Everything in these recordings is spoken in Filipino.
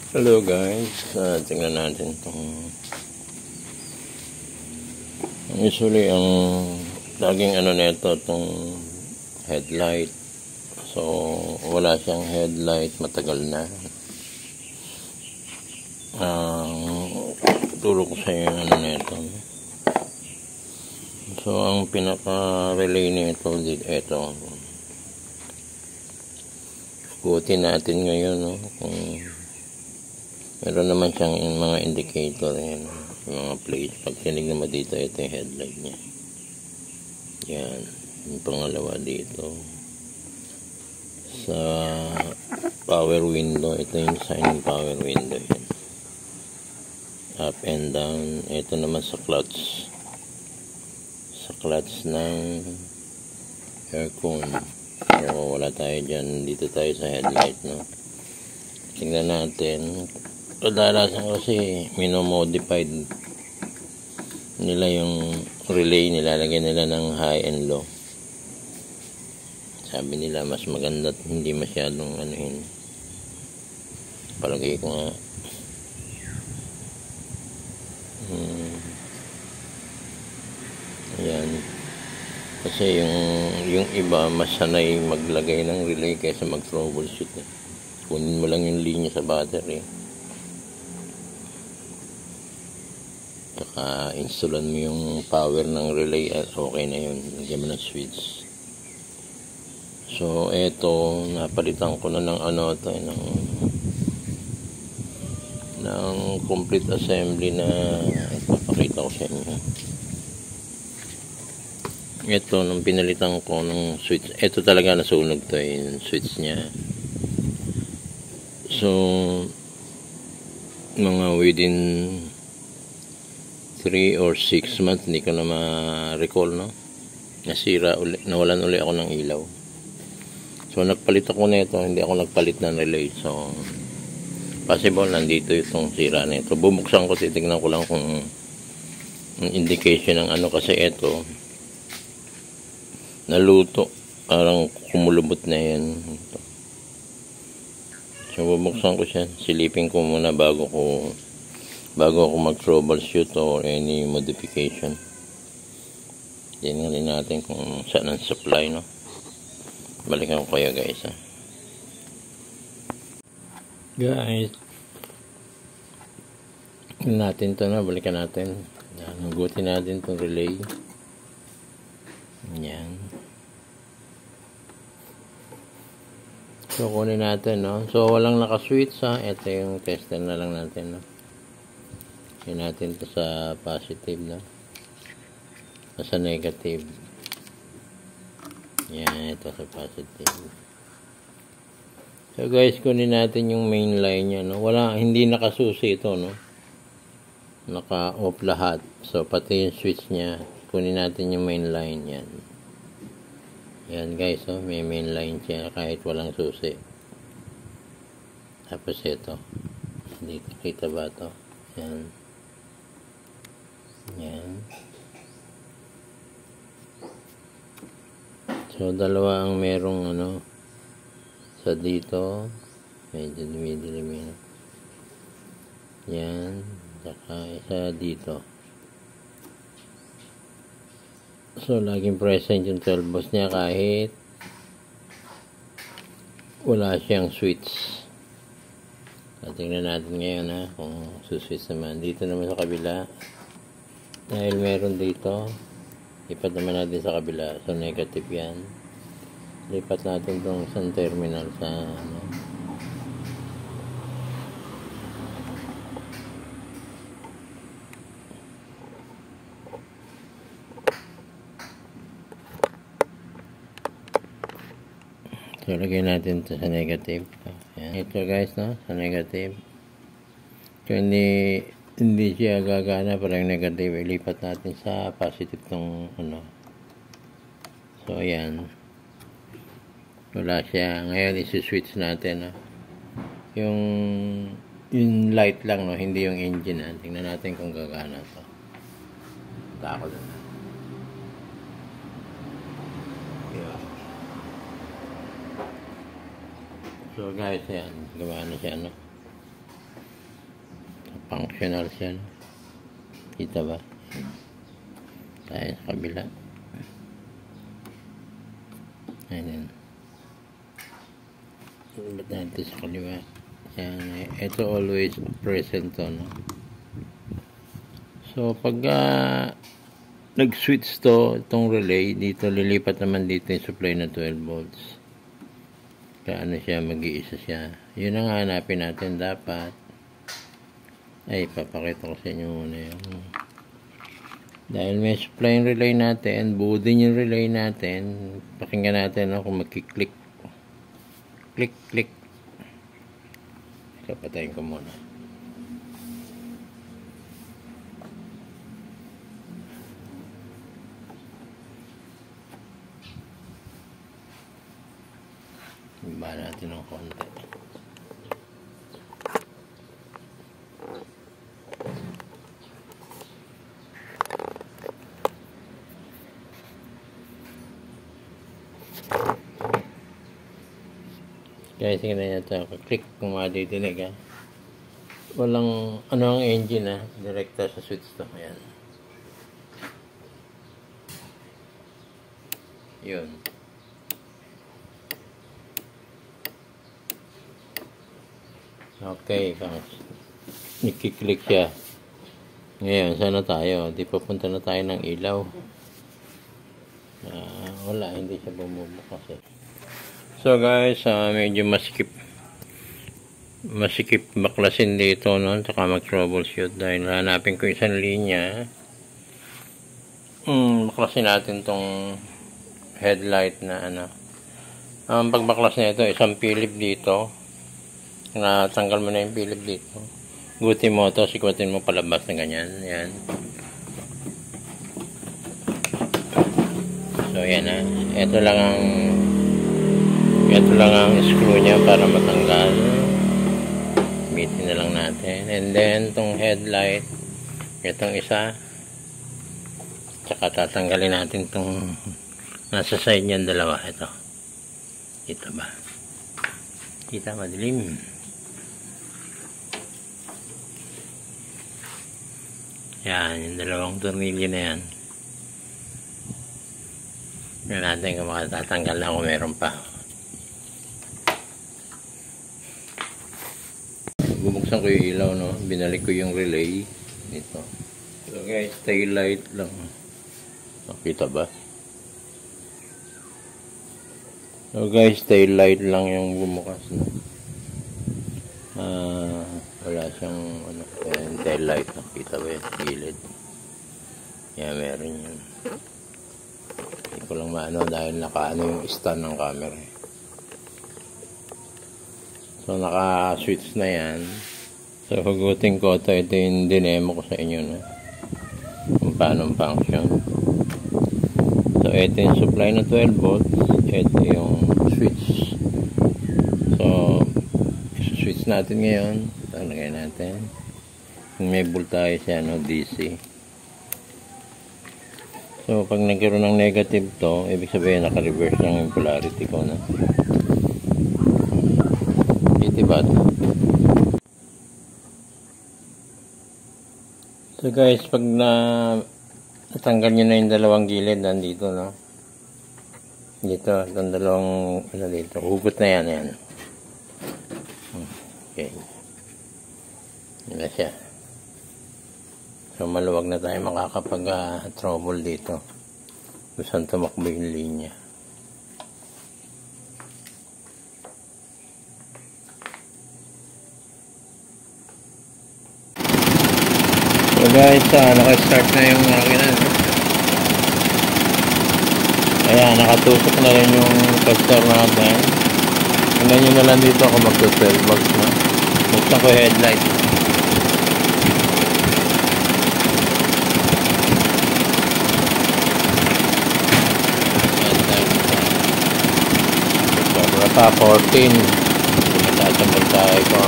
Hello guys, tingnan natin itong usually ang laging nito itong headlight. So wala siyang headlight, matagal na. Turo ko sa iyo yung nito. So ang pinaka-relay nito ito. Buti natin ngayon, no, kung meron naman siyang mga indicator, yan, mga plate. Pag tinignan mo dito, ito yung headlight niya. Yan, yung pangalawa dito. Sa power window, ito yung sign ng power window. Yan. Up and down. Ito naman sa clutch. Sa clutch ng aircon. So, wala tayo dyan. Dito tayo sa headlight, no? Tingnan natin. Kadalasan kasi minomodified nila yung relay, nilalagyan nila ng high and low. Sabi nila mas maganda at hindi masyadong anuhin. Palagay ko nga ayan, kasi yung iba mas sanay maglagay ng relay kaysa mag troubleshoot. Kunin mo lang yung linya sa battery, saka installan mo yung power ng relay at okay na yun. Lagyan mo ng switch. So eto, napalitan ko na ng ng complete assembly na ipapakita ko sa inyo. Ito, nung pinalitan ko ng switch, ito talaga nasunog to, yung switch niya. So mga within 3 or 6 months, hindi ko na ma-recall, no? Nasira uli, nawalan uli ako ng ilaw. So nagpalit ako nito, hindi ako nagpalit ng relay. So possible nandito itong sira nito. Bubuksan ko, titignan ko lang kung indication ng kasi ito naluto, parang kumulubot na yan. So bubuksan ko siya, silipin ko muna bago ako mag troubleshoot or any modification. Tingnan natin kung saan ang supply, no? Balikan ko kayo guys, ha? Guys, natin to na, balikan natin. Nagutin natin itong relay. Yan. So kunin natin, no? So walang naka-switch, ha? Ito yung tester na lang natin, no? Kunin natin to sa positive, no? Sa negative. Yan, ito sa positive. So guys, kunin natin yung main line niya, no? Hindi nakasusi ito, no? Naka-off lahat. So pati yung switch niya, kunin natin yung main line yan. Yan guys, oh, may main line siya kahit walang susi. Tapos ito. Dito, kita ba ito? Yan. Yan. So dalawa ang merong sa dito. Medyo dumi-dumi. Yan. Saka isa dito. So, laging present yung 12 volts niya kahit wala siyang switch. So, tingnan natin ngayon, ha, kung suswitch naman. Dito naman sa kabila, dahil meron dito, lipat naman natin sa kabila. So, negative yan. Lipat natin itong isang terminal sa So, lagyan natin ito sa negative. Ayan. Ito guys, no? Sa negative. So, hindi siya gagana parang negative. Ilipat natin sa positive tong So, ayan. Wala siya. Ngayon, isi-switch natin, no? Yung light lang, no? Hindi yung engine, ha? Tingnan natin kung gagana to. Takot na. So guys, ayan, gawa na siya, no? functional siya. Kita ba? Tayo sa kabila. Ayan. Ba't natin sa kaliwa? Yan. Ito always present to, no? So, pag nag-switch to, itong relay, dito, lilipat naman dito yung supply na 12 volts. Kaya ano siya, mag-iisa siya. Yun ang hanapin natin dapat. Ay, papakita ko sa inyo muna yung dahil may supply yung relay natin, buo din yung relay natin. Pakinggan natin kung magkiklik. Click, click. Kapatayin ko muna. Iba natin ng konti. Guys, tingnan nyo ito. Click kung madidinig, ha. Walang, ano ang engine, ha. Direkta sa switch to. Ayan. Yun. Okay, nikiklik siya. Ngayon, saan na tayo? Di papunta na tayo ng ilaw. Wala, hindi siya bumubukas eh. So guys, medyo masikip baklasin dito, no? Tsaka mag-troubleshoot dahil hanapin ko isang linya. Baklasin natin tong headlight na ano. Pagbaklas na ito, isang pilip dito. Natanggal mo na yung pilip dito. Gutin mo ito, sikwatin mo palabas na ganyan. Yan. So yan na. Ito lang ang screw niya para matanggal. Gamitin na lang natin. And then, itong headlight, itong isa. Tsaka tatanggalin natin itong nasa side niyan dalawa. Ito. Kita ba? Kita, madilim. Yan, yung dalawang tornilyo na yan. Yan natin kung makatatanggal na kung meron pa. Bubuksan ko yung ilaw, no? Binalik ko yung relay dito. So guys, tail light lang. Nakita ba? So guys, tail light lang yung bumukas, no? Wala siyang ano, tail light. Nakita ba yun? Gilid. Yan, meron yun. Hindi ko lang maano dahil nakaano yung stand ng camera. So, naka-switch na yan. So, hugutin ko ito. Ito yung dinemo ko sa inyo, no? Kung paano function. So, ito yung supply na 12 volts. Ito yung switch. So, switch natin ngayon. Talagay natin. Kung may voltage siya, no? DC. So, pag nagkaroon ng negative to, ibig sabihin, naka-reverse lang yung polarity ko, no? Diba? So guys, pag natanggal nyo na yung dalawang gilid nandito, no? Dito, itong dalawang ano dito, hugot na yan. Okay. Yan na siya. So maluwag na tayo makakapag-trouble dito kung saan tumakbo yung linya. So guys, naka-start na yung makina. Kaya nakatusok na rin yung caster natin. Tingnan nyo na lang dito ako magto-12 volts na. Buksan ko yung headlight. Sobra pa, 14. Matatambal tayo ko.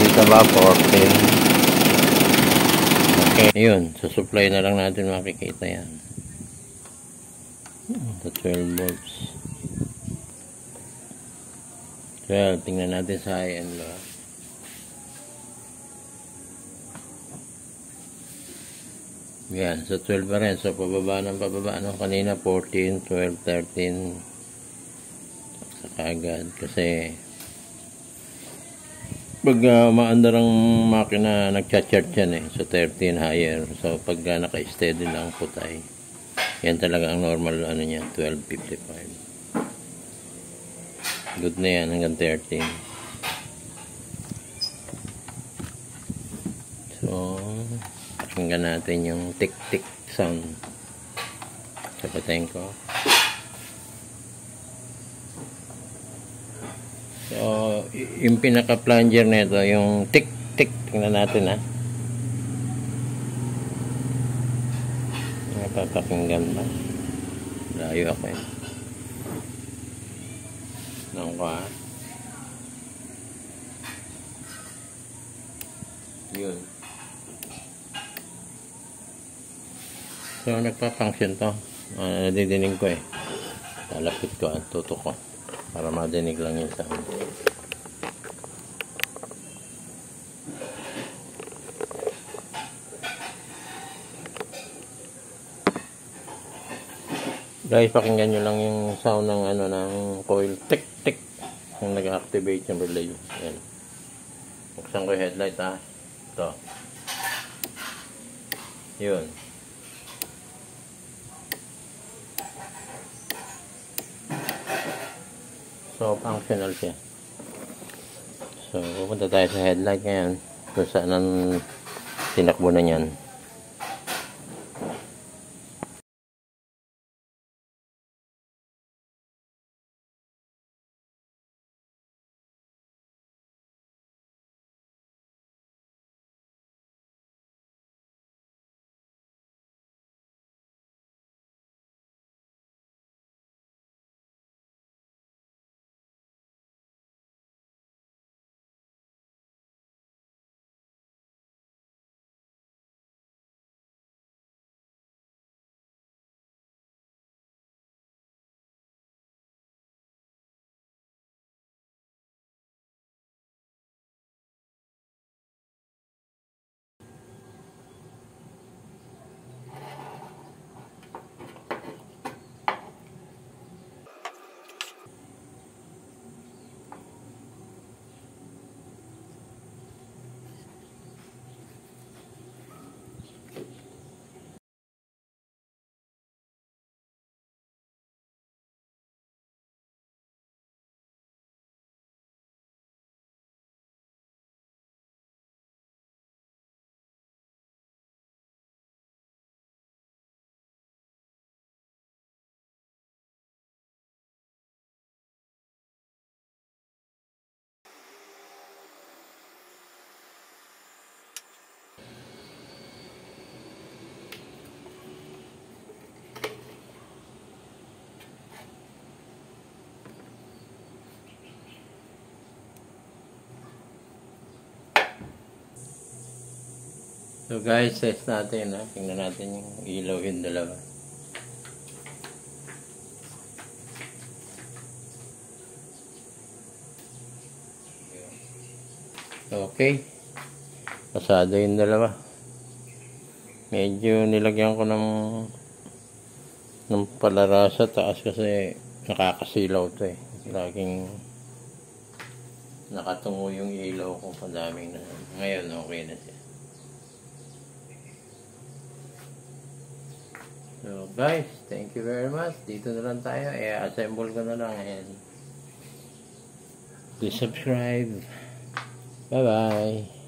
Dito ba, 14. Okay, yun. Sa supply na lang natin makikita yan. Sa 12 volts. 12. Tingnan natin sa high and low. Yan, sa 12 pa rin. So, pababa ng pababa. Ano, kanina 14, 12, 13. Sa kagad. Kasi, pag maandar ang makina, nagchat-chart yan eh. So, 13 higher. So, pag naka-steady lang putay. Yan talaga ang normal, ano niya, 12.55. Good na yan, hanggang 13. So, pakinggan natin yung tick-tick sound. Sapatin ko. So, yung pinaka-plunger nito, yung tick-tick, tingnan natin ha. Napapakinggan ba? Layo ako eh. Nang ko ha. Yun. So, nagpa-function to. Nadidinig ko eh. Lalapit ko at tutok ko. Para madinig lang yung sound. Guys, pakinggan nyo lang yung sound ng ano ng coil. Tick-tick. Yung nag-activate yung relay. Yan. Buksan ko yung headlight ha. Ito. Yun. So, functional siya. So, pupunta tayo sa headlight ngayon. Kung saan ang tinakbo na yan. So guys, test natin ha. Tingnan natin yung ilaw yung dalawa. Okay. Pasado yung dalawa. Medyo nilagyan ko ng palara sa taas kasi nakakasilaw to eh. Laging nakatungo yung ilaw ko padaming na. Ngayon okay na siya. So guys, thank you very much. Dito na lang tayo. I-assemble ko na lang. And please subscribe. Bye bye.